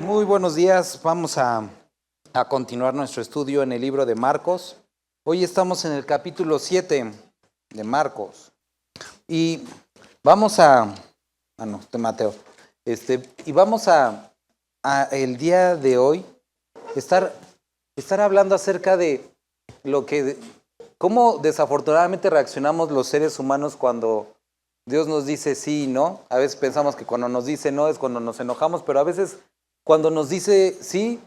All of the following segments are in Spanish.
Muy buenos días, vamos a continuar nuestro estudio en el libro de Marcos. Hoy estamos en el capítulo 7 de Marcos y vamos de Mateo. Y vamos a el día de hoy estar hablando acerca de cómo desafortunadamente reaccionamos los seres humanos cuando Dios nos dice sí y no. A veces pensamos que cuando nos dice no es cuando nos enojamos, pero a veces cuando nos dice sí,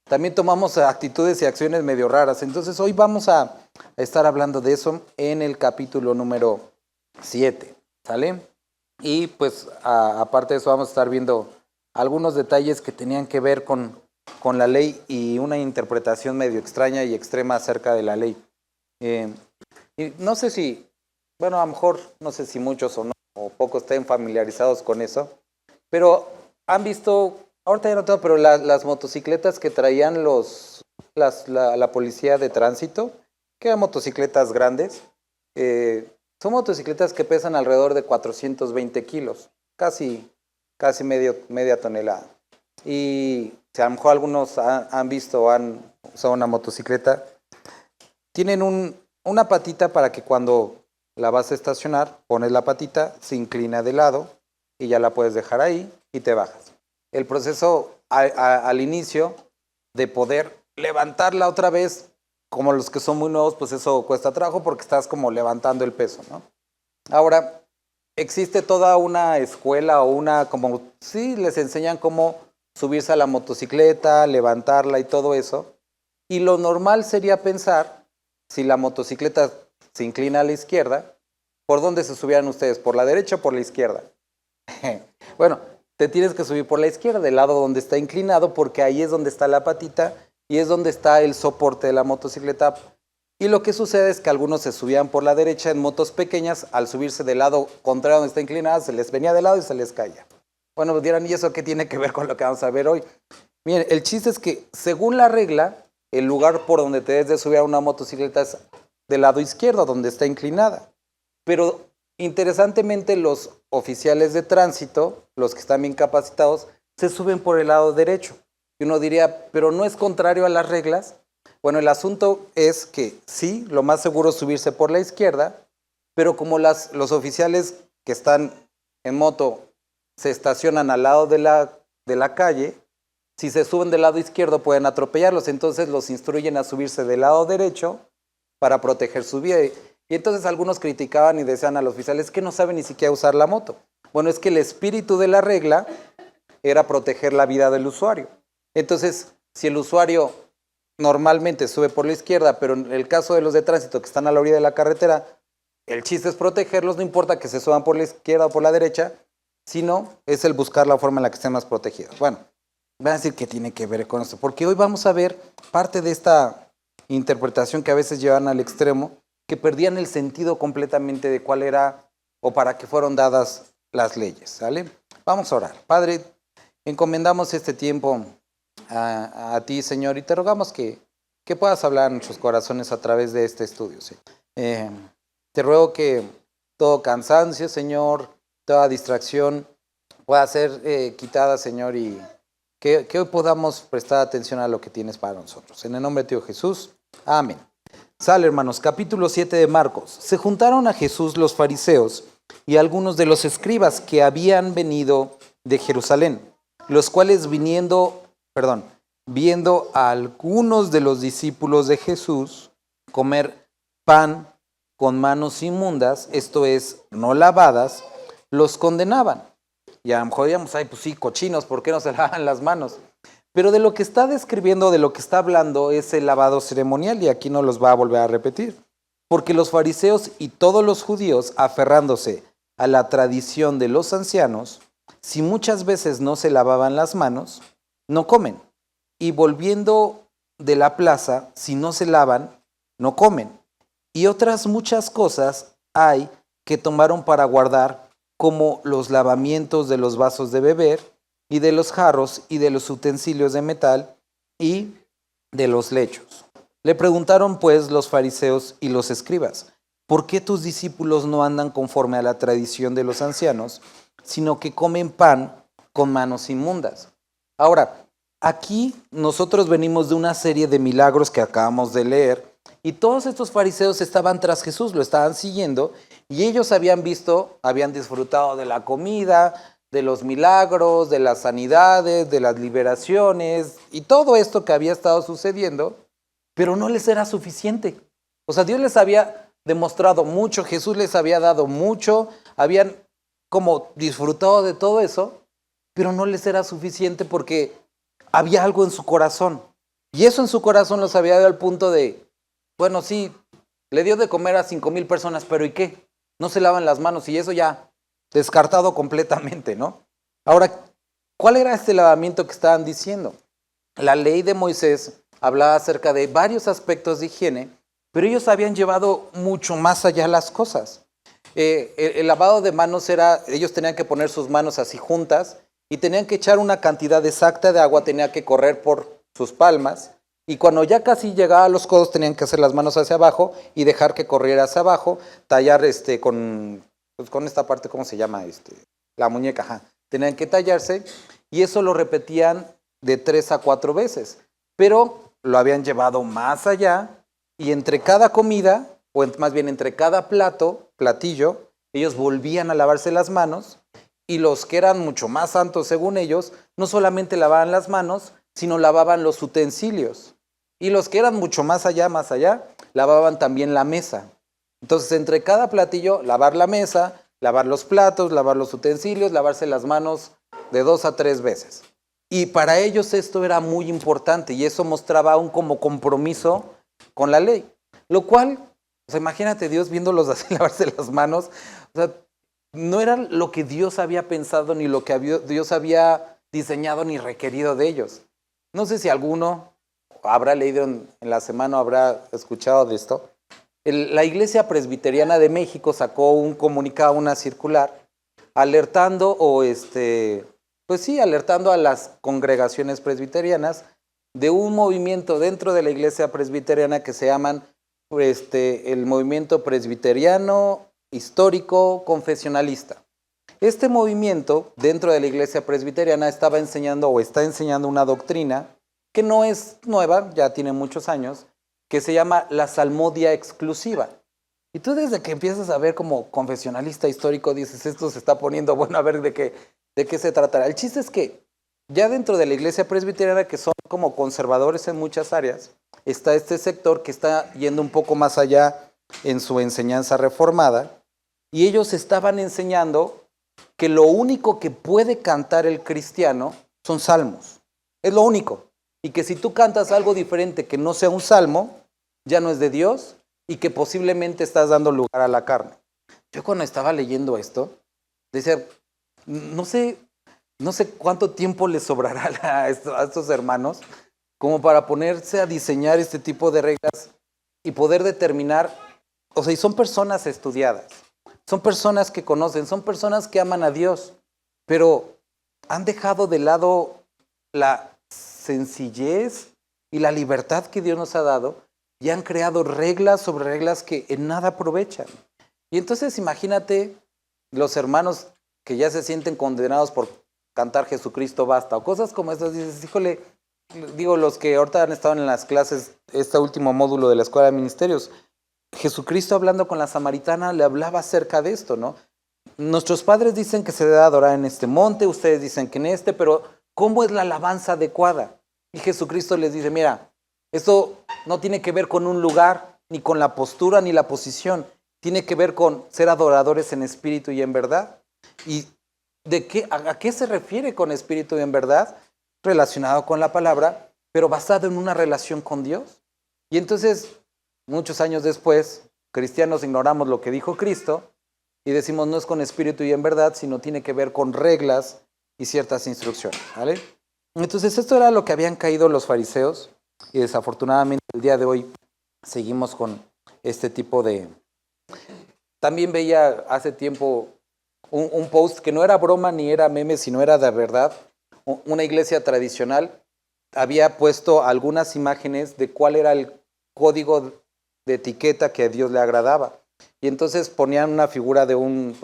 también tomamos actitudes y acciones medio raras. Entonces hoy vamos a estar hablando de eso en el capítulo número 7, ¿sale? Y pues aparte de eso vamos a estar viendo algunos detalles que tenían que ver con la ley y una interpretación medio extraña y extrema acerca de la ley. Y no sé si, bueno, a lo mejor no sé si muchos o no, o pocos estén familiarizados con eso, pero han visto, ahorita ya no tengo, pero las motocicletas que traían la policía de tránsito, que eran motocicletas grandes, son motocicletas que pesan alrededor de 420 kilos, casi media tonelada. Y si a lo mejor algunos han visto o han usado una motocicleta, tienen una patita para que cuando la vas a estacionar, pones la patita, se inclina de lado y ya la puedes dejar ahí y te bajas. El proceso al inicio de poder levantarla otra vez, como los que son muy nuevos, pues eso cuesta trabajo porque estás como levantando el peso, ¿no? Ahora, existe toda una escuela o sí, les enseñan cómo subirse a la motocicleta, levantarla y todo eso. Y lo normal sería pensar, si la motocicleta se inclina a la izquierda, ¿por dónde se subieran ustedes? ¿Por la derecha o por la izquierda? Bueno, te tienes que subir por la izquierda, del lado donde está inclinado, porque ahí es donde está la patita y es donde está el soporte de la motocicleta. Y lo que sucede es que algunos se subían por la derecha en motos pequeñas, al subirse del lado contrario donde está inclinada, se les venía de lado y se les caía. Bueno, dirán, ¿y eso qué tiene que ver con lo que vamos a ver hoy? Miren, el chiste es que, según la regla, el lugar por donde te debes de subir a una motocicleta es del lado izquierdo, donde está inclinada. Pero, interesantemente, los oficiales de tránsito, los que están bien capacitados, se suben por el lado derecho. Y uno diría, ¿pero no es contrario a las reglas? Bueno, el asunto es que sí, lo más seguro es subirse por la izquierda, pero como los oficiales que están en moto se estacionan al lado de la calle, si se suben del lado izquierdo pueden atropellarlos, entonces los instruyen a subirse del lado derecho para proteger su vida. Y entonces algunos criticaban y decían a los oficiales que no saben ni siquiera usar la moto. Bueno, es que el espíritu de la regla era proteger la vida del usuario. Entonces, si el usuario normalmente sube por la izquierda, pero en el caso de los de tránsito que están a la orilla de la carretera, el chiste es protegerlos, no importa que se suban por la izquierda o por la derecha, sino es el buscar la forma en la que estén más protegidos. Bueno, van a decir que tiene que ver con esto, porque hoy vamos a ver parte de esta interpretación que a veces llevan al extremo, que perdían el sentido completamente de cuál era o para qué fueron dadas las leyes, ¿sale? Vamos a orar. Padre, encomendamos este tiempo a ti, Señor, y te rogamos que puedas hablar en nuestros corazones a través de este estudio, ¿sí? Te ruego que todo cansancio, Señor, toda distracción pueda ser quitada, Señor, y que hoy podamos prestar atención a lo que tienes para nosotros. En el nombre de Dios Jesús, amén. Sale, hermanos, capítulo 7 de Marcos. Se juntaron a Jesús los fariseos y algunos de los escribas que habían venido de Jerusalén, los cuales viendo a algunos de los discípulos de Jesús comer pan con manos inmundas, esto es, no lavadas, los condenaban. Y a lo mejor digamos, ay, pues sí, cochinos, ¿por qué no se lavan las manos? Pero de lo que está describiendo, de lo que está hablando, es el lavado ceremonial, y aquí no los va a volver a repetir. Porque los fariseos y todos los judíos, aferrándose a la tradición de los ancianos, si muchas veces no se lavaban las manos, no comen. Y volviendo de la plaza, si no se lavan, no comen. Y otras muchas cosas hay que tomaron para guardar, como los lavamientos de los vasos de beber, y de los jarros, y de los utensilios de metal, y de los lechos. Le preguntaron pues los fariseos y los escribas, ¿por qué tus discípulos no andan conforme a la tradición de los ancianos, sino que comen pan con manos inmundas. Ahora, aquí nosotros venimos de una serie de milagros que acabamos de leer y todos estos fariseos estaban tras Jesús, lo estaban siguiendo y ellos habían visto, habían disfrutado de la comida, de los milagros, de las sanidades, de las liberaciones y todo esto que había estado sucediendo, pero no les era suficiente. O sea, Dios les había demostrado mucho, Jesús les había dado mucho, habían como disfrutado de todo eso, pero no les era suficiente porque había algo en su corazón. Y eso en su corazón los había dado al punto de, bueno, sí, le dio de comer a 5,000 personas, pero ¿y qué? No se lavan las manos y eso ya descartado completamente, ¿no? Ahora, ¿cuál era este lavamiento que estaban diciendo? La ley de Moisés hablaba acerca de varios aspectos de higiene, pero ellos habían llevado mucho más allá las cosas. El lavado de manos era, ellos tenían que poner sus manos así juntas y tenían que echar una cantidad exacta de agua, tenía que correr por sus palmas y cuando ya casi llegaba a los codos tenían que hacer las manos hacia abajo y dejar que corriera hacia abajo, tallar con esta parte, ¿cómo se llama? La muñeca, ajá. Tenían que tallarse y eso lo repetían de 3 a 4 veces, pero lo habían llevado más allá y entre cada comida, o más bien entre cada platillo, ellos volvían a lavarse las manos y los que eran mucho más santos según ellos, no solamente lavaban las manos, sino lavaban los utensilios. Y los que eran mucho más allá, lavaban también la mesa. Entonces, entre cada platillo, lavar la mesa, lavar los platos, lavar los utensilios, lavarse las manos de 2 a 3 veces. Y para ellos esto era muy importante y eso mostraba un como compromiso con la ley. Lo cual, o sea, imagínate Dios viéndolos así lavarse las manos, o sea, no era lo que Dios había pensado ni lo que Dios había diseñado ni requerido de ellos. No sé si alguno habrá leído en la semana o habrá escuchado de esto. La Iglesia Presbiteriana de México sacó un comunicado, una circular, alertando alertando a las congregaciones presbiterianas de un movimiento dentro de la Iglesia Presbiteriana que se llaman el movimiento presbiteriano histórico confesionalista. Este movimiento dentro de la Iglesia Presbiteriana estaba enseñando o está enseñando una doctrina que no es nueva, ya tiene muchos años, que se llama la salmodia exclusiva. Y tú desde que empiezas a ver como confesionalista histórico dices, esto se está poniendo bueno, a ver de qué se tratará. El chiste es que ya dentro de la Iglesia Presbiteriana, que son como conservadores en muchas áreas, está este sector que está yendo un poco más allá en su enseñanza reformada, y ellos estaban enseñando que lo único que puede cantar el cristiano son salmos. Es lo único. Y que si tú cantas algo diferente que no sea un salmo, ya no es de Dios y que posiblemente estás dando lugar a la carne. Yo cuando estaba leyendo esto, decía, no sé cuánto tiempo les sobrará a estos hermanos como para ponerse a diseñar este tipo de reglas y poder determinar, o sea, y son personas estudiadas, son personas que conocen, son personas que aman a Dios, pero han dejado de lado la sencillez y la libertad que Dios nos ha dado y han creado reglas sobre reglas que en nada aprovechan. Y entonces imagínate los hermanos que ya se sienten condenados por cantar Jesucristo basta o cosas como estas, dices, híjole, digo, los que ahorita han estado en las clases, este último módulo de la Escuela de Ministerios, Jesucristo hablando con la samaritana le hablaba acerca de esto, ¿no? Nuestros padres dicen que se debe adorar en este monte, ustedes dicen que en este, pero ¿cómo es la alabanza adecuada? Y Jesucristo les dice, mira, esto no tiene que ver con un lugar, ni con la postura, ni la posición. Tiene que ver con ser adoradores en espíritu y en verdad. ¿Y a qué se refiere con espíritu y en verdad? Relacionado con la palabra, pero basado en una relación con Dios. Y entonces, muchos años después, cristianos ignoramos lo que dijo Cristo y decimos no es con espíritu y en verdad, sino tiene que ver con reglas y ciertas instrucciones, ¿vale? Entonces esto era lo que habían caído los fariseos y desafortunadamente el día de hoy seguimos con este tipo de... También veía hace tiempo un post que no era broma ni era meme, sino era de verdad. Una iglesia tradicional había puesto algunas imágenes de cuál era el código de etiqueta que a Dios le agradaba. Y entonces ponían una figura de un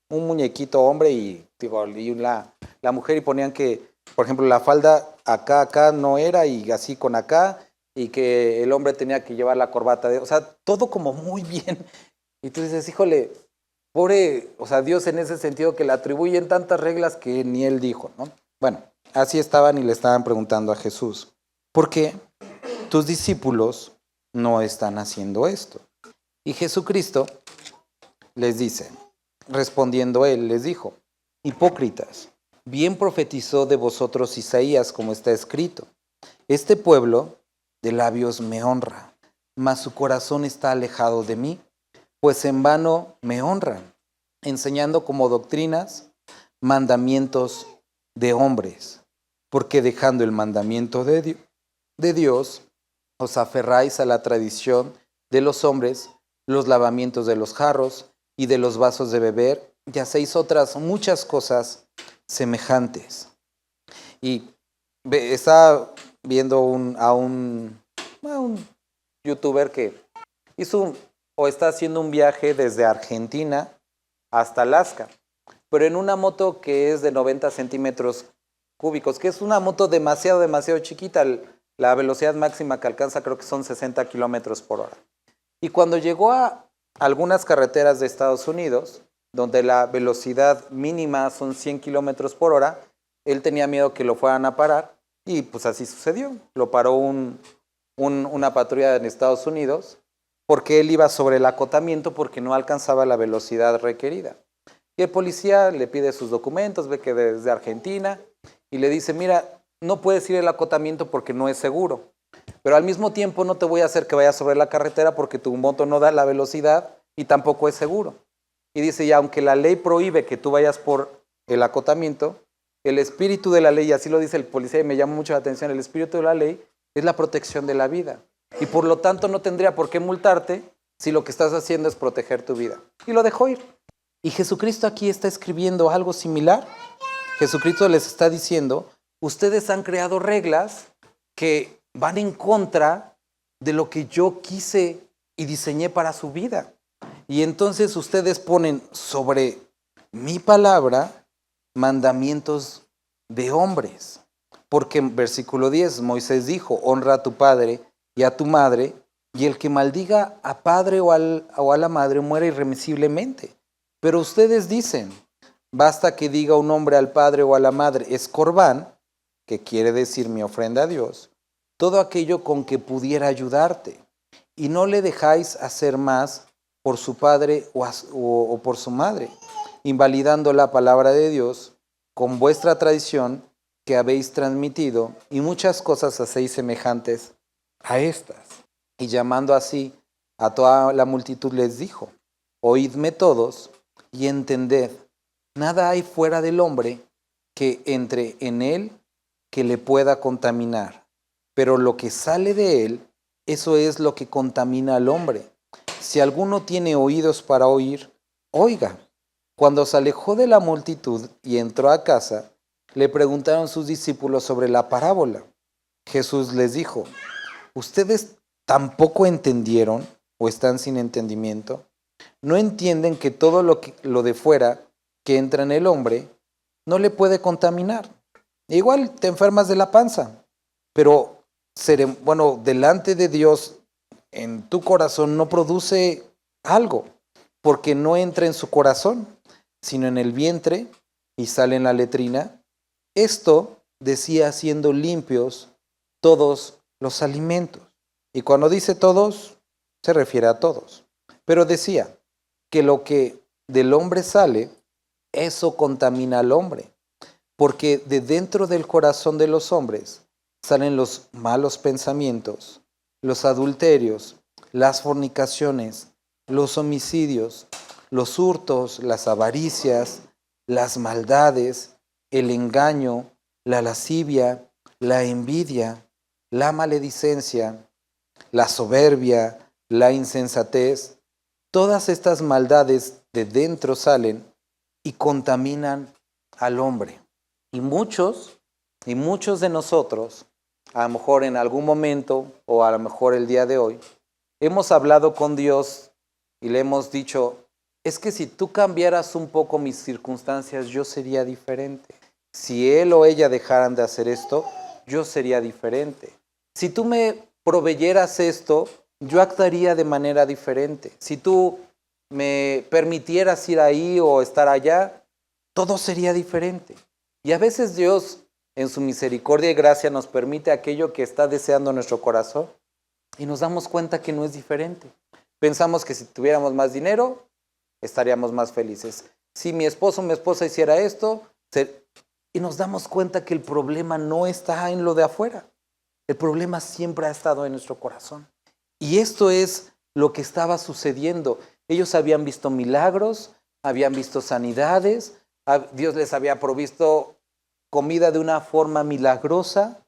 un muñequito hombre y, digo, y la mujer, y ponían que, por ejemplo, la falda acá no era, y así con acá, y que el hombre tenía que llevar la corbata, o sea, todo como muy bien. Y tú dices, híjole, pobre, o sea, Dios en ese sentido que le atribuyen tantas reglas que ni él dijo, ¿no? Bueno, así estaban y le estaban preguntando a Jesús, ¿por qué tus discípulos no están haciendo esto? Y Jesucristo les dice, respondiendo él, les dijo, hipócritas, bien profetizó de vosotros Isaías, como está escrito, este pueblo de labios me honra, mas su corazón está alejado de mí, pues en vano me honran, enseñando como doctrinas mandamientos de hombres, porque dejando el mandamiento de Dios, os aferráis a la tradición de los hombres, los lavamientos de los jarros y de los vasos de beber, y hacéis otras muchas cosas semejantes. Y estaba viendo a un youtuber que hizo o está haciendo un viaje desde Argentina hasta Alaska, pero en una moto que es de 90 centímetros cúbicos, que es una moto demasiado chiquita. La velocidad máxima que alcanza creo que son 60 kilómetros por hora. Y cuando llegó a algunas carreteras de Estados Unidos, donde la velocidad mínima son 100 kilómetros por hora, él tenía miedo que lo fueran a parar, y pues así sucedió. Lo paró una patrulla en Estados Unidos, porque él iba sobre el acotamiento porque no alcanzaba la velocidad requerida. Y el policía le pide sus documentos, ve que desde Argentina, y le dice, mira, no puedes ir al acotamiento porque no es seguro, pero al mismo tiempo no te voy a hacer que vayas sobre la carretera porque tu moto no da la velocidad y tampoco es seguro. Y dice, y aunque la ley prohíbe que tú vayas por el acotamiento, el espíritu de la ley, así lo dice el policía y me llama mucho la atención, el espíritu de la ley es la protección de la vida. Y por lo tanto no tendría por qué multarte si lo que estás haciendo es proteger tu vida. Y lo dejó ir. Y Jesucristo aquí está escribiendo algo similar. Jesucristo les está diciendo, ustedes han creado reglas que van en contra de lo que yo quise y diseñé para su vida. Y entonces ustedes ponen sobre mi palabra mandamientos de hombres. Porque en versículo 10 Moisés dijo, honra a tu padre y a tu madre, y el que maldiga a padre o a la madre muere irremisiblemente. Pero ustedes dicen, basta que diga un hombre al padre o a la madre, es corbán, que quiere decir mi ofrenda a Dios, todo aquello con que pudiera ayudarte, y no le dejáis hacer más por su padre o por su madre, invalidando la palabra de Dios con vuestra tradición que habéis transmitido, y muchas cosas hacéis semejantes a estas. Y llamando así a toda la multitud les dijo, oídme todos y entended, nada hay fuera del hombre que entre en él que le pueda contaminar, pero lo que sale de él, eso es lo que contamina al hombre. Si alguno tiene oídos para oír, oiga. Cuando se alejó de la multitud y entró a casa, le preguntaron sus discípulos sobre la parábola. Jesús les dijo, ¿ustedes tampoco entendieron o están sin entendimiento? ¿No entienden que todo lo de fuera que entra en el hombre no le puede contaminar? Igual te enfermas de la panza, pero delante de Dios en tu corazón no produce algo, porque no entra en su corazón, sino en el vientre y sale en la letrina. Esto decía siendo limpios todos los alimentos. Y cuando dice todos, se refiere a todos. Pero decía que lo que del hombre sale, eso contamina al hombre. Porque de dentro del corazón de los hombres salen los malos pensamientos, los adulterios, las fornicaciones, los homicidios, los hurtos, las avaricias, las maldades, el engaño, la lascivia, la envidia, la maledicencia, la soberbia, la insensatez. Todas estas maldades de dentro salen y contaminan al hombre. Y muchos de nosotros, a lo mejor en algún momento o a lo mejor el día de hoy, hemos hablado con Dios y le hemos dicho, es que si tú cambiaras un poco mis circunstancias, yo sería diferente. Si él o ella dejaran de hacer esto, yo sería diferente. Si tú me proveyeras esto, yo actuaría de manera diferente. Si tú me permitieras ir ahí o estar allá, todo sería diferente. Y a veces Dios, en su misericordia y gracia, nos permite aquello que está deseando nuestro corazón y nos damos cuenta que no es diferente. Pensamos que si tuviéramos más dinero, estaríamos más felices. Si mi esposo o mi esposa hiciera esto, y nos damos cuenta que el problema no está en lo de afuera. El problema siempre ha estado en nuestro corazón. Y esto es lo que estaba sucediendo. Ellos habían visto milagros, habían visto sanidades, Dios les había provisto comida de una forma milagrosa,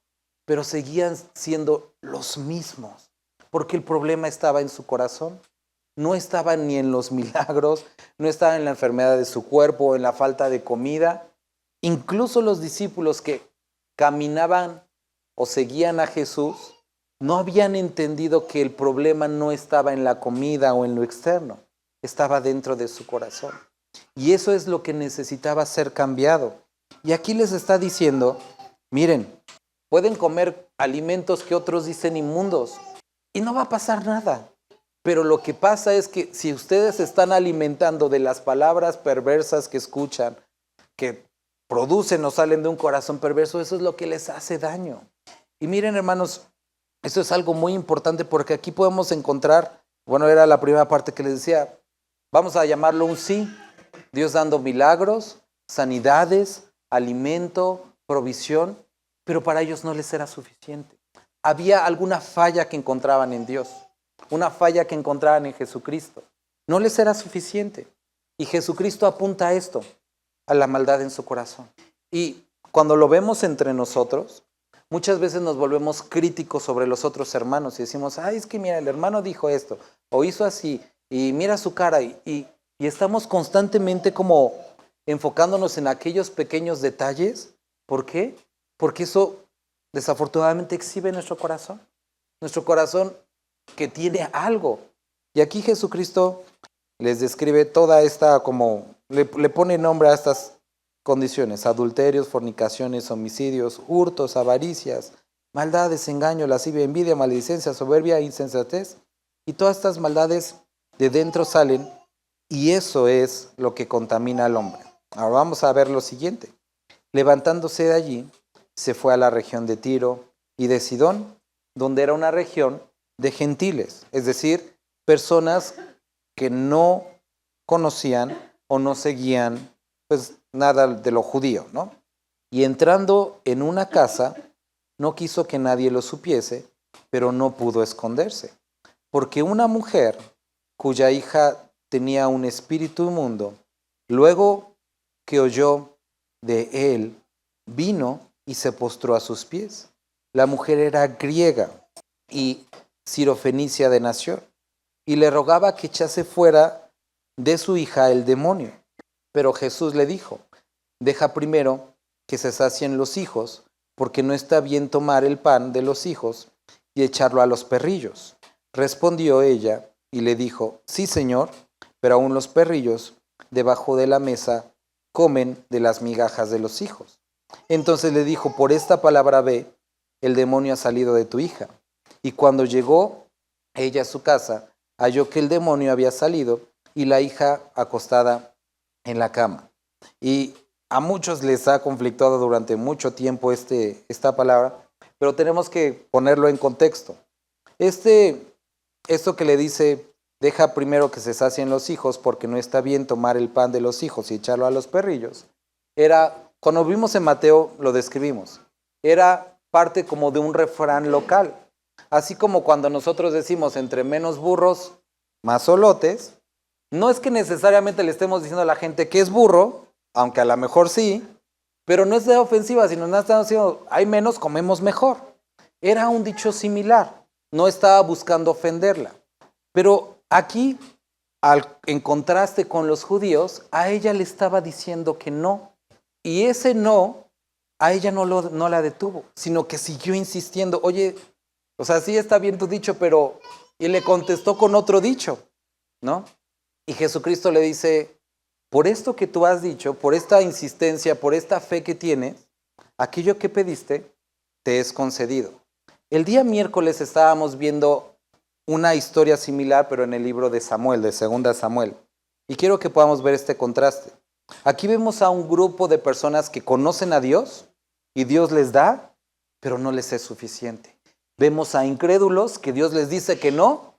pero seguían siendo los mismos, porque el problema estaba en su corazón. No estaba ni en los milagros, no estaba en la enfermedad de su cuerpo, en la falta de comida. Incluso los discípulos que caminaban o seguían a Jesús no habían entendido que el problema no estaba en la comida o en lo externo, estaba dentro de su corazón. Y eso es lo que necesitaba ser cambiado. Y aquí les está diciendo, miren, pueden comer alimentos que otros dicen inmundos y no va a pasar nada. Pero lo que pasa es que si ustedes se están alimentando de las palabras perversas que escuchan, que producen o salen de un corazón perverso, eso es lo que les hace daño. Y miren, hermanos, esto es algo muy importante porque aquí podemos encontrar, bueno, era la primera parte que les decía, vamos a llamarlo un sí. Dios dando milagros, sanidades, alimento, provisión, pero para ellos no les era suficiente. Había alguna falla que encontraban en Dios, una falla que encontraban en Jesucristo. No les era suficiente. Y Jesucristo apunta a esto, a la maldad en su corazón. Y cuando lo vemos entre nosotros, muchas veces nos volvemos críticos sobre los otros hermanos y decimos, ay, es que mira, el hermano dijo esto, o hizo así, y mira su cara, y estamos constantemente como enfocándonos en aquellos pequeños detalles. ¿Por qué? Porque eso desafortunadamente exhibe nuestro corazón que tiene algo. Y aquí Jesucristo les describe toda esta como, le pone nombre a estas condiciones: adulterios, fornicaciones, homicidios, hurtos, avaricias, maldades, engaño, lascivia, envidia, maledicencia, soberbia, insensatez. Y todas estas maldades de dentro salen, y eso es lo que contamina al hombre. Ahora vamos a ver lo siguiente. Levantándose de allí, se fue a la región de Tiro y de Sidón, donde era una región de gentiles, es decir, personas que no conocían o no seguían pues nada de lo judío, ¿no? Y entrando en una casa, no quiso que nadie lo supiese, pero no pudo esconderse, porque una mujer cuya hija tenía un espíritu inmundo, luego que oyó de él, vino y se postró a sus pies. La mujer era griega y sirofenicia de nación, y le rogaba que echase fuera de su hija el demonio. Pero Jesús le dijo, deja primero que se sacien los hijos, porque no está bien tomar el pan de los hijos y echarlo a los perrillos. Respondió ella y le dijo, sí, Señor, pero aún los perrillos debajo de la mesa comen de las migajas de los hijos. Entonces le dijo, por esta palabra ve, el demonio ha salido de tu hija. Y cuando llegó ella a su casa, halló que el demonio había salido y la hija acostada en la cama. Y a muchos les ha conflictuado durante mucho tiempo esta palabra, pero tenemos que ponerlo en contexto. Esto que le dice, deja primero que se sacien los hijos, porque no está bien tomar el pan de los hijos y echarlo a los perrillos, era, cuando vimos en Mateo, lo describimos, era parte como de un refrán local. Así como cuando nosotros decimos, entre menos burros, más solotes, no es que necesariamente le estemos diciendo a la gente que es burro, aunque a lo mejor sí, pero no es de ofensiva, sino nos están diciendo, hay menos, comemos mejor. Era un dicho similar, no estaba buscando ofenderla. Pero aquí, en contraste con los judíos, a ella le estaba diciendo que no. Y ese no, a ella no la detuvo, sino que siguió insistiendo, oye, o sea, sí está bien tu dicho, pero... Y le contestó con otro dicho, ¿no? Y Jesucristo le dice, por esto que tú has dicho, por esta insistencia, por esta fe que tienes, aquello que pediste te es concedido. El día miércoles estábamos viendo una historia similar, pero en el libro de Samuel, de 2 Samuel. Y quiero que podamos ver este contraste. Aquí vemos a un grupo de personas que conocen a Dios y Dios les da, pero no les es suficiente. Vemos a incrédulos que Dios les dice que no,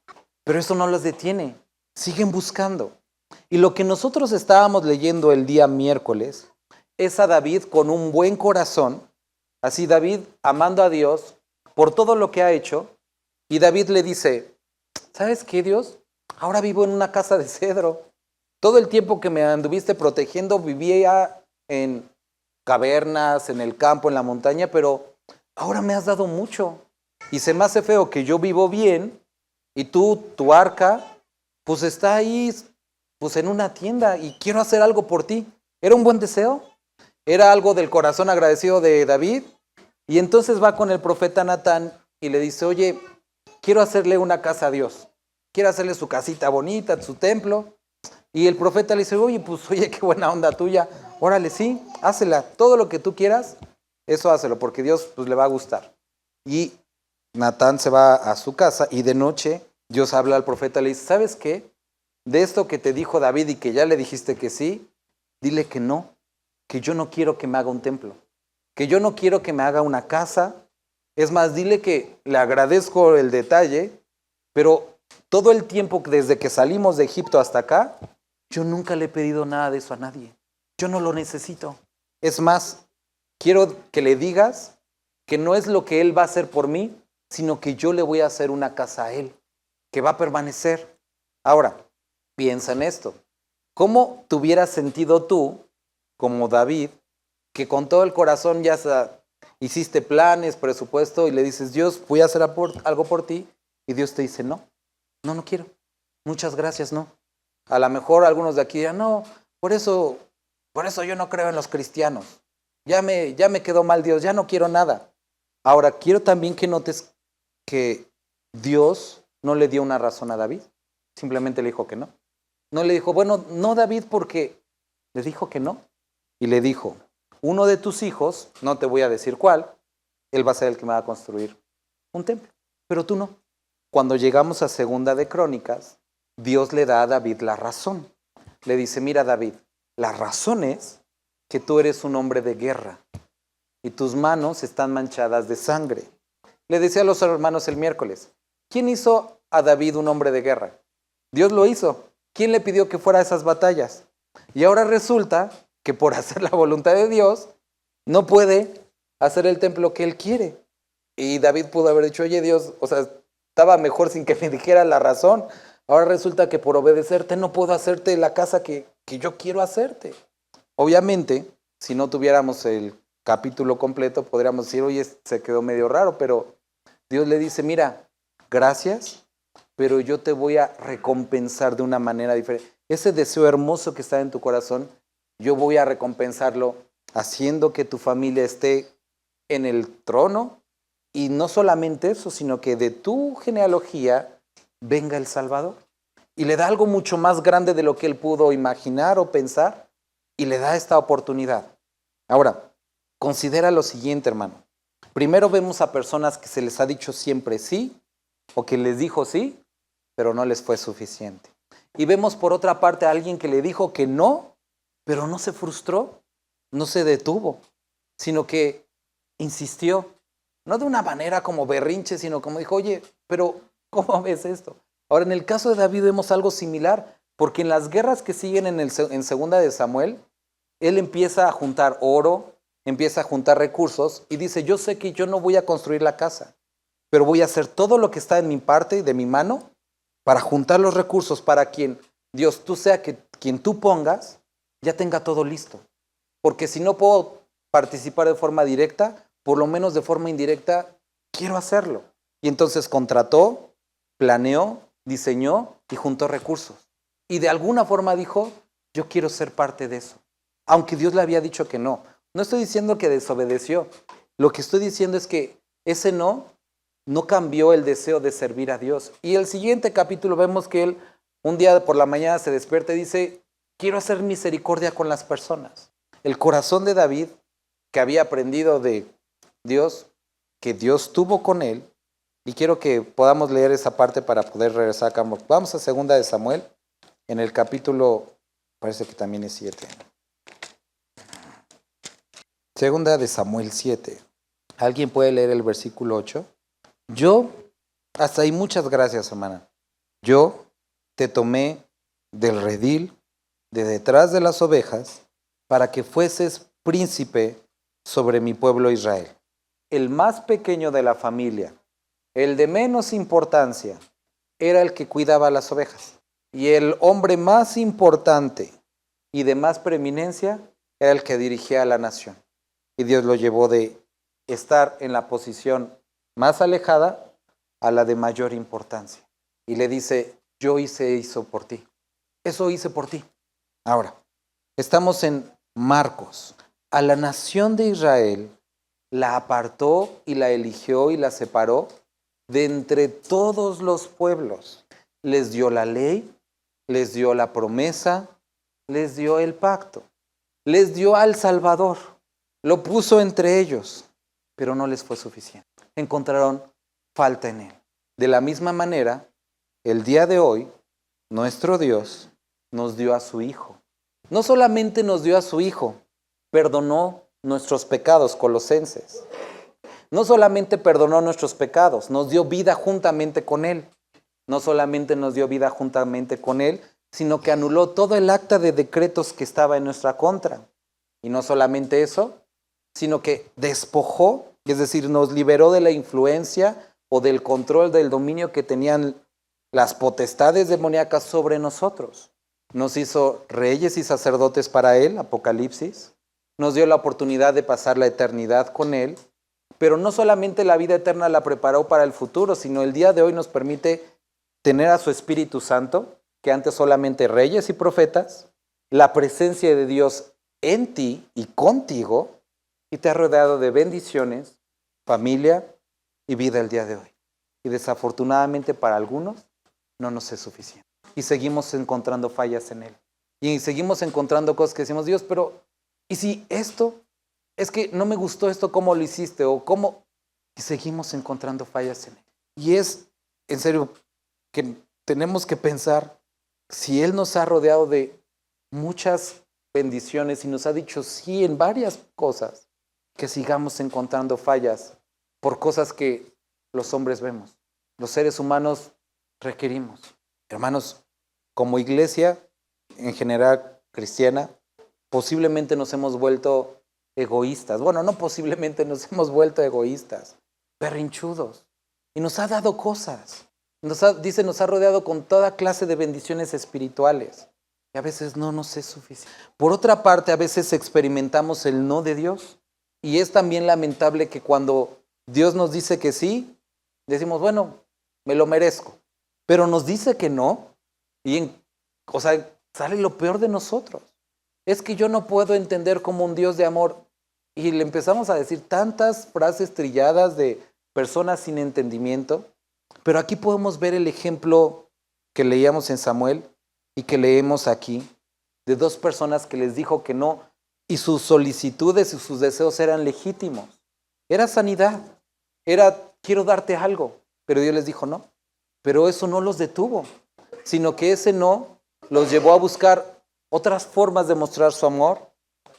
pero eso no los detiene. Siguen buscando. Y lo que nosotros estábamos leyendo el día miércoles es a David con un buen corazón, así David amando a Dios por todo lo que ha hecho, y David le dice, ¿sabes qué, Dios? Ahora vivo en una casa de cedro. Todo el tiempo que me anduviste protegiendo vivía en cavernas, en el campo, en la montaña, pero ahora me has dado mucho. Y se me hace feo que yo vivo bien y tú, tu arca, pues está ahí pues en una tienda y quiero hacer algo por ti. ¿Era un buen deseo? ¿Era algo del corazón agradecido de David? Y entonces va con el profeta Natán y le dice, oye, quiero hacerle una casa a Dios. Quiero hacerle su casita bonita, su templo. Y el profeta le dice, oye, qué buena onda tuya. Órale, sí, hácela. Todo lo que tú quieras, eso hácelo, porque Dios pues le va a gustar. Y Natán se va a su casa y de noche Dios habla al profeta y le dice, ¿sabes qué? De esto que te dijo David y que ya le dijiste que sí, dile que no, que yo no quiero que me haga un templo, que yo no quiero que me haga una casa. Es más, dile que le agradezco el detalle, pero todo el tiempo desde que salimos de Egipto hasta acá, yo nunca le he pedido nada de eso a nadie. Yo no lo necesito. Es más, quiero que le digas que no es lo que él va a hacer por mí, sino que yo le voy a hacer una casa a él, que va a permanecer. Ahora, piensa en esto. ¿Cómo te hubieras sentido tú, como David, que con todo el corazón ya hiciste planes, presupuesto, y le dices, Dios, voy a hacer algo por ti, y Dios te dice, no quiero, muchas gracias, no. A lo mejor algunos de aquí dirán, no, por eso yo no creo en los cristianos, ya me quedó mal Dios, ya no quiero nada. Ahora, quiero también que notes que Dios no le dio una razón a David, simplemente le dijo que no. No le dijo, bueno, no David, porque le dijo que no. Y le dijo, uno de tus hijos, no te voy a decir cuál, él va a ser el que me va a construir un templo, pero tú no. Cuando llegamos a 2 de Crónicas, Dios le da a David la razón. Le dice, mira David, la razón es que tú eres un hombre de guerra y tus manos están manchadas de sangre. Le decía a los hermanos el miércoles, ¿quién hizo a David un hombre de guerra? Dios lo hizo. ¿Quién le pidió que fuera a esas batallas? Y ahora resulta que por hacer la voluntad de Dios, no puede hacer el templo que él quiere. Y David pudo haber dicho, oye Dios, estaba mejor sin que me dijera la razón. Ahora resulta que por obedecerte no puedo hacerte la casa que yo quiero hacerte. Obviamente, si no tuviéramos el capítulo completo, podríamos decir, oye, se quedó medio raro, pero Dios le dice, mira, gracias, pero yo te voy a recompensar de una manera diferente. Ese deseo hermoso que está en tu corazón, yo voy a recompensarlo haciendo que tu familia esté en el trono. Y no solamente eso, sino que de tu genealogía venga el Salvador. Y le da algo mucho más grande de lo que él pudo imaginar o pensar, y le da esta oportunidad. Ahora, considera lo siguiente, hermano. Primero vemos a personas que se les ha dicho siempre sí, o que les dijo sí, pero no les fue suficiente. Y vemos por otra parte a alguien que le dijo que no, pero no se frustró, no se detuvo, sino que insistió. No de una manera como berrinche, sino como dijo, oye, pero ¿cómo ves esto? Ahora, en el caso de David vemos algo similar, porque en las guerras que siguen en 2 de Samuel, él empieza a juntar oro, empieza a juntar recursos y dice, yo sé que yo no voy a construir la casa, pero voy a hacer todo lo que está en mi parte, de mi mano, para juntar los recursos para quien, Dios, tú sea que quien tú pongas, ya tenga todo listo. Porque si no puedo participar de forma directa, por lo menos de forma indirecta, quiero hacerlo. Y entonces contrató, planeó, diseñó y juntó recursos. Y de alguna forma dijo, yo quiero ser parte de eso. Aunque Dios le había dicho que no. No estoy diciendo que desobedeció. Lo que estoy diciendo es que ese no cambió el deseo de servir a Dios. Y el siguiente capítulo vemos que él Un día por la mañana se despierta y dice, quiero hacer misericordia con las personas. El corazón de David, que había aprendido de Dios, que Dios tuvo con él, y quiero que podamos leer esa parte para poder regresar acá. Vamos a 2 de Samuel, en el capítulo, parece que también es 7. 2 de Samuel 7. ¿Alguien puede leer el versículo 8? Yo, hasta ahí muchas gracias, hermana. Yo te tomé del redil, de detrás de las ovejas, para que fueses príncipe sobre mi pueblo Israel. El más pequeño de la familia, el de menos importancia, era el que cuidaba las ovejas. Y el hombre más importante y de más preeminencia era el que dirigía a la nación. Y Dios lo llevó de estar en la posición más alejada a la de mayor importancia. Y le dice, yo hice eso por ti. Eso hice por ti. Ahora, estamos en Marcos. A la nación de Israel la apartó y la eligió y la separó de entre todos los pueblos. Les dio la ley, les dio la promesa, les dio el pacto, les dio al Salvador, lo puso entre ellos, pero no les fue suficiente. Encontraron falta en él. De la misma manera, el día de hoy, nuestro Dios nos dio a su Hijo. No solamente nos dio a su Hijo, perdonó nuestros pecados, Colosenses. No solamente perdonó nuestros pecados, nos dio vida juntamente con Él. No solamente nos dio vida juntamente con Él, sino que anuló todo el acta de decretos que estaba en nuestra contra. Y no solamente eso, sino que despojó, es decir, nos liberó de la influencia o del control del dominio que tenían las potestades demoníacas sobre nosotros. Nos hizo reyes y sacerdotes para Él, Apocalipsis. Nos dio la oportunidad de pasar la eternidad con Él. Pero no solamente la vida eterna la preparó para el futuro, sino el día de hoy nos permite tener a su Espíritu Santo, que antes solamente reyes y profetas, la presencia de Dios en ti y contigo, y te ha rodeado de bendiciones, familia y vida el día de hoy. Y desafortunadamente para algunos no nos es suficiente. Y seguimos encontrando fallas en Él. Y seguimos encontrando cosas que decimos, Dios, pero ¿y si esto? Es que no me gustó esto, cómo lo hiciste o cómo. Y seguimos encontrando fallas en Él. Y es, en serio, que tenemos que pensar, si Él nos ha rodeado de muchas bendiciones y nos ha dicho sí en varias cosas, que sigamos encontrando fallas por cosas que los hombres vemos. Los seres humanos requerimos. Hermanos, como iglesia, en general cristiana, posiblemente nos hemos vuelto egoístas. Bueno, no posiblemente nos hemos vuelto egoístas, berrinchudos. Y nos ha dado cosas. Nos ha rodeado con toda clase de bendiciones espirituales. Y a veces no nos es suficiente. Por otra parte, a veces experimentamos el no de Dios. Y es también lamentable que cuando Dios nos dice que sí, decimos, bueno, me lo merezco. Pero nos dice que no. Y sale lo peor de nosotros. Es que yo no puedo entender como un Dios de amor. Y le empezamos a decir tantas frases trilladas de personas sin entendimiento. Pero aquí podemos ver el ejemplo que leíamos en Samuel y que leemos aquí, de dos personas que les dijo que no, y sus solicitudes y sus deseos eran legítimos. Era sanidad, era quiero darte algo, pero Dios les dijo no. Pero eso no los detuvo, sino que ese no los llevó a buscar otras formas de mostrar su amor,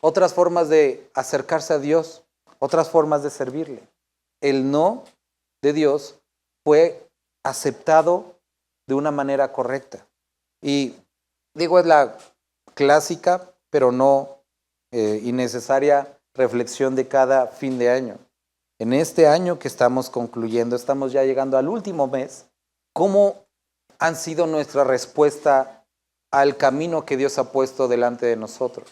otras formas de acercarse a Dios, otras formas de servirle. El no de Dios fue aceptado de una manera correcta. Y digo, es la clásica, pero no innecesaria reflexión de cada fin de año. En este año que estamos concluyendo, estamos ya llegando al último mes, ¿cómo han sido nuestra respuesta al camino que Dios ha puesto delante de nosotros?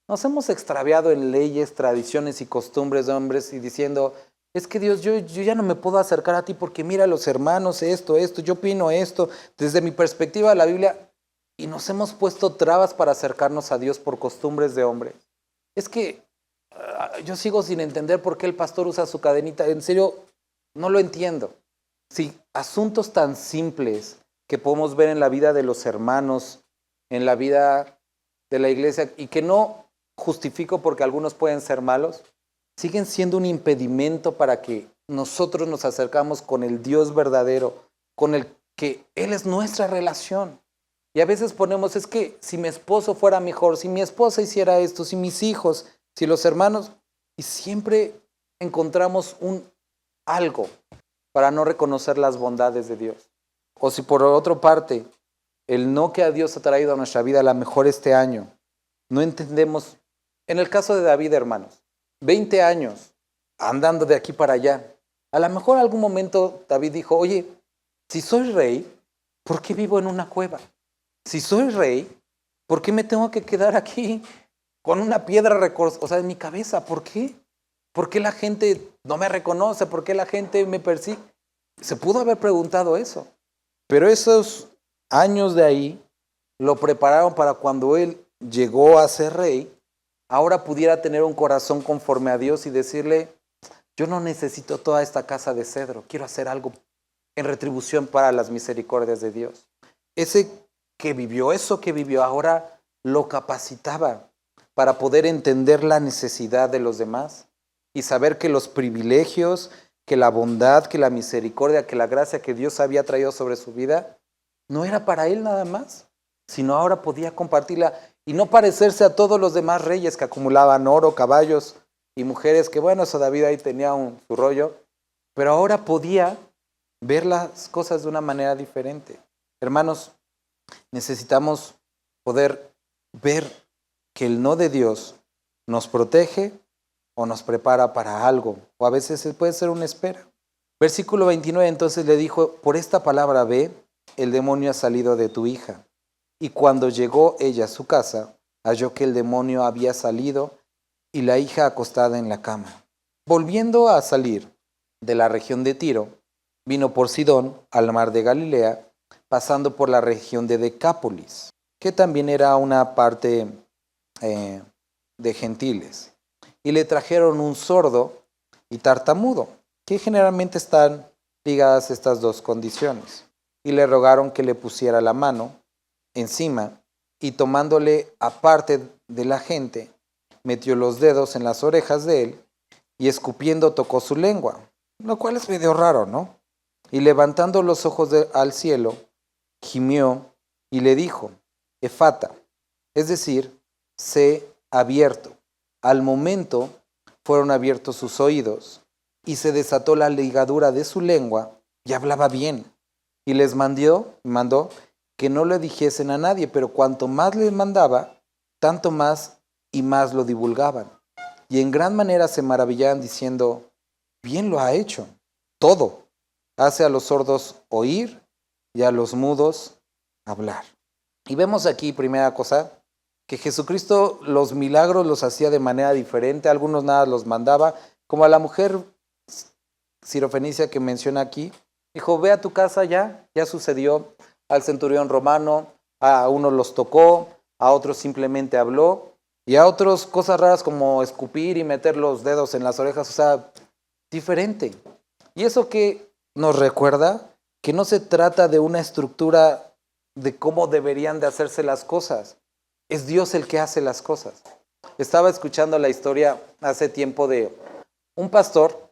Nos hemos extraviado en leyes, tradiciones y costumbres de hombres y diciendo, es que Dios, yo ya no me puedo acercar a ti porque mira los hermanos, esto, yo opino esto, desde mi perspectiva de la Biblia, y nos hemos puesto trabas para acercarnos a Dios por costumbres de hombres. Es que yo sigo sin entender por qué el pastor usa su cadenita, en serio, no lo entiendo. Sí, asuntos tan simples que podemos ver en la vida de los hermanos, en la vida de la iglesia, y que no justifico porque algunos pueden ser malos, siguen siendo un impedimento para que nosotros nos acercamos con el Dios verdadero, con el que Él es nuestra relación. Y a veces ponemos, es que si mi esposo fuera mejor, si mi esposa hiciera esto, si mis hijos, si los hermanos, y siempre encontramos un algo para no reconocer las bondades de Dios. O si por otra parte, el no que a Dios ha traído a nuestra vida a la mejor este año, no entendemos, en el caso de David, hermanos, 20 años andando de aquí para allá, a lo mejor en algún momento David dijo, oye, si soy rey, ¿por qué vivo en una cueva? Si soy rey, ¿por qué me tengo que quedar aquí con una piedra en mi cabeza? ¿Por qué? ¿Por qué la gente no me reconoce? ¿Por qué la gente me persigue? Se pudo haber preguntado eso. Pero esos años de ahí lo prepararon para cuando él llegó a ser rey, ahora pudiera tener un corazón conforme a Dios y decirle, yo no necesito toda esta casa de cedro, quiero hacer algo en retribución para las misericordias de Dios. Eso que vivió, ahora lo capacitaba para poder entender la necesidad de los demás y saber que los privilegios, que la bondad, que la misericordia, que la gracia que Dios había traído sobre su vida, no era para él nada más, sino ahora podía compartirla y no parecerse a todos los demás reyes que acumulaban oro, caballos y mujeres, que bueno, eso David ahí tenía su rollo, pero ahora podía ver las cosas de una manera diferente. Hermanos, necesitamos poder ver que el no de Dios nos protege o nos prepara para algo, o a veces puede ser una espera. Versículo 29, entonces le dijo, por esta palabra ve, el demonio ha salido de tu hija. Y cuando llegó ella a su casa, halló que el demonio había salido y la hija acostada en la cama. Volviendo a salir de la región de Tiro, vino por Sidón al mar de Galilea, pasando por la región de Decápolis, que también era una parte de gentiles. Y le trajeron un sordo y tartamudo, que generalmente están ligadas estas dos condiciones. Y le rogaron que le pusiera la mano encima, y tomándole aparte de la gente, metió los dedos en las orejas de él, y escupiendo tocó su lengua, lo cual es medio raro, ¿no? Y levantando los ojos al cielo, gimió y le dijo, Efata, es decir, sé abierto. Al momento fueron abiertos sus oídos, y se desató la ligadura de su lengua, y hablaba bien. Y les mandó que no le dijesen a nadie, pero cuanto más les mandaba, tanto más y más lo divulgaban. Y en gran manera se maravillaban diciendo, bien lo ha hecho, todo. Hace a los sordos oír y a los mudos hablar. Y vemos aquí, primera cosa, que Jesucristo los milagros los hacía de manera diferente, algunos nada los mandaba, como a la mujer sirofenicia que menciona aquí, dijo, ve a tu casa ya sucedió. Al centurión romano, a unos los tocó, a otros simplemente habló, y a otros cosas raras como escupir y meter los dedos en las orejas, o sea, diferente. Y eso que nos recuerda que no se trata de una estructura de cómo deberían de hacerse las cosas, es Dios el que hace las cosas. Estaba escuchando la historia hace tiempo de un pastor,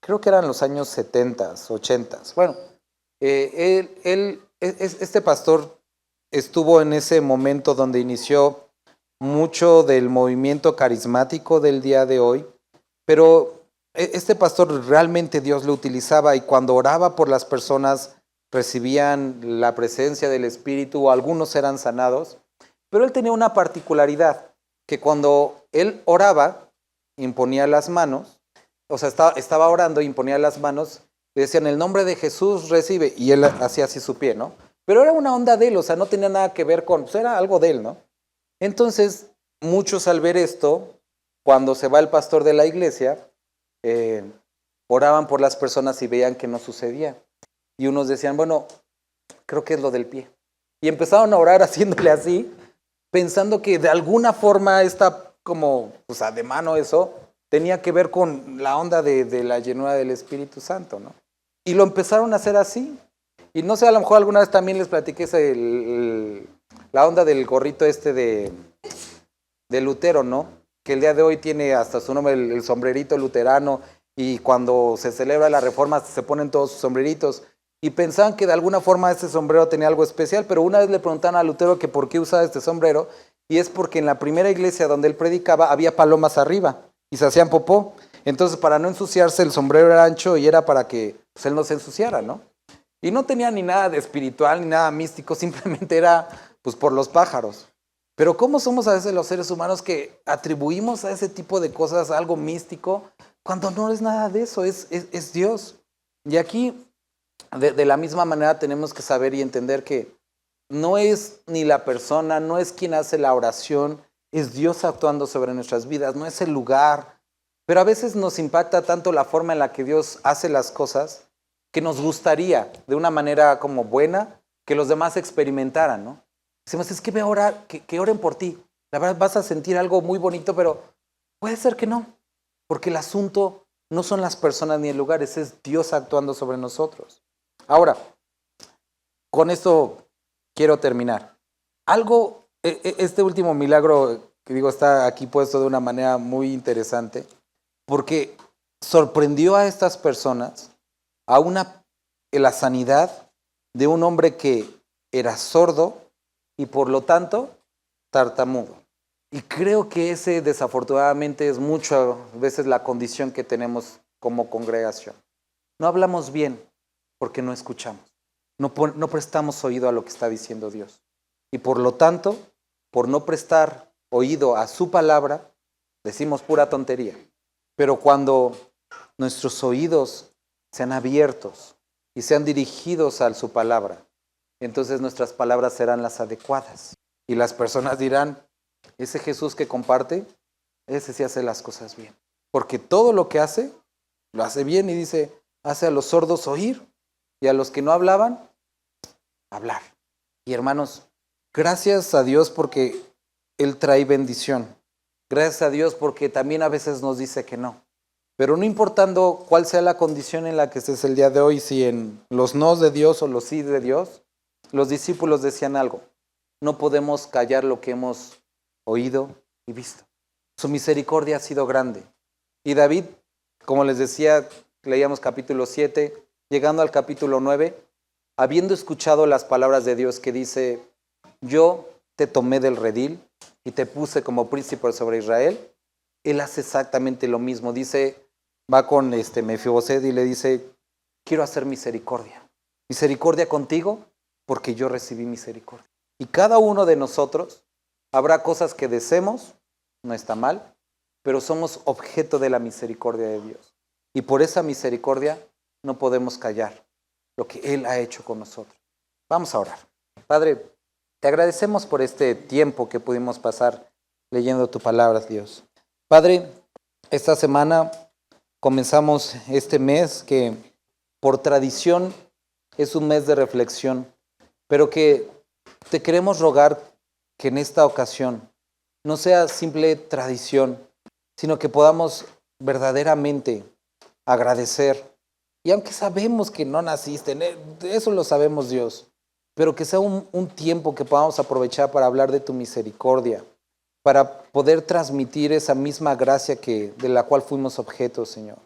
creo que eran los años 70, 80. Bueno, este pastor estuvo en ese momento donde inició mucho del movimiento carismático del día de hoy, pero este pastor realmente Dios lo utilizaba y cuando oraba por las personas recibían la presencia del Espíritu, o algunos eran sanados, pero él tenía una particularidad, que cuando él oraba, imponía las manos, o sea, estaba orando, imponía las manos, le decían, el nombre de Jesús recibe, y él hacía así su pie, ¿no? Pero era una onda de él, o sea, no tenía nada que ver con, pues era algo de él, ¿no? Entonces, muchos al ver esto, cuando se va el pastor de la iglesia, oraban por las personas y veían que no sucedía. Y unos decían, bueno, creo que es lo del pie. Y empezaron a orar haciéndole así, pensando que de alguna forma está como, pues, de mano eso, tenía que ver con la onda de la llenura del Espíritu Santo, ¿no? Y lo empezaron a hacer así. Y no sé, a lo mejor alguna vez también les platiqué la onda del gorrito de Lutero, ¿no? Que el día de hoy tiene hasta su nombre el sombrerito luterano, y cuando se celebra la Reforma se ponen todos sus sombreritos. Y pensaban que de alguna forma este sombrero tenía algo especial, pero una vez le preguntaron a Lutero que por qué usaba este sombrero, y es porque en la primera iglesia donde él predicaba había palomas arriba y se hacían popó. Entonces, para no ensuciarse, el sombrero era ancho y era para que pues, él no se ensuciara, ¿no? Y no tenía ni nada de espiritual ni nada místico, simplemente era pues por los pájaros. Pero ¿cómo somos a veces los seres humanos que atribuimos a ese tipo de cosas algo místico cuando no es nada de eso, es Dios? Y aquí, de la misma manera, tenemos que saber y entender que no es ni la persona, no es quien hace la oración, es Dios actuando sobre nuestras vidas, no es el lugar. Pero a veces nos impacta tanto la forma en la que Dios hace las cosas que nos gustaría, de una manera como buena, que los demás experimentaran, ¿no? Decimos, es que ve a orar, que oren por ti. La verdad vas a sentir algo muy bonito, pero puede ser que no, porque el asunto no son las personas ni el lugar, es Dios actuando sobre nosotros. Ahora, con esto quiero terminar. Este último milagro que digo está aquí puesto de una manera muy interesante, porque sorprendió a estas personas la sanidad de un hombre que era sordo y por lo tanto tartamudo. Y creo que ese desafortunadamente es muchas veces la condición que tenemos como congregación. No hablamos bien porque no escuchamos, no prestamos oído a lo que está diciendo Dios. Y por lo tanto, por no prestar oído a su palabra, decimos pura tontería. Pero cuando nuestros oídos sean abiertos y sean dirigidos a su palabra, entonces nuestras palabras serán las adecuadas. Y las personas dirán, ese Jesús que comparte, ese sí hace las cosas bien. Porque todo lo que hace, lo hace bien, y dice, hace a los sordos oír y a los que no hablaban, hablar. Y hermanos, gracias a Dios porque Él trae bendición. Gracias a Dios porque también a veces nos dice que no. Pero no importando cuál sea la condición en la que estés el día de hoy, si en los nos de Dios o los sí de Dios, los discípulos decían algo: no podemos callar lo que hemos oído y visto. Su misericordia ha sido grande. Y David, como les decía, leíamos capítulo 7, llegando al capítulo 9, habiendo escuchado las palabras de Dios que dice, yo te tomé del redil y te puse como príncipe sobre Israel, él hace exactamente lo mismo. Dice, va con Mefiboset y le dice, quiero hacer misericordia. Misericordia contigo porque yo recibí misericordia. Y cada uno de nosotros habrá cosas que deseemos, no está mal, pero somos objeto de la misericordia de Dios. Y por esa misericordia no podemos callar lo que Él ha hecho con nosotros. Vamos a orar. Padre, te agradecemos por este tiempo que pudimos pasar leyendo tu palabra, Dios. Padre, esta semana comenzamos este mes que por tradición es un mes de reflexión, pero que te queremos rogar que en esta ocasión no sea simple tradición, sino que podamos verdaderamente agradecer. Y aunque sabemos que no naciste, eso lo sabemos, Dios, pero que sea un tiempo que podamos aprovechar para hablar de tu misericordia, para poder transmitir esa misma gracia de la cual fuimos objeto, Señor.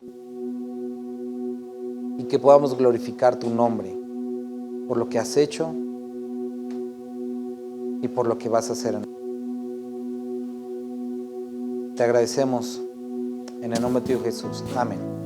Y que podamos glorificar tu nombre por lo que has hecho y por lo que vas a hacer. Te agradecemos en el nombre de Dios Jesús. Amén.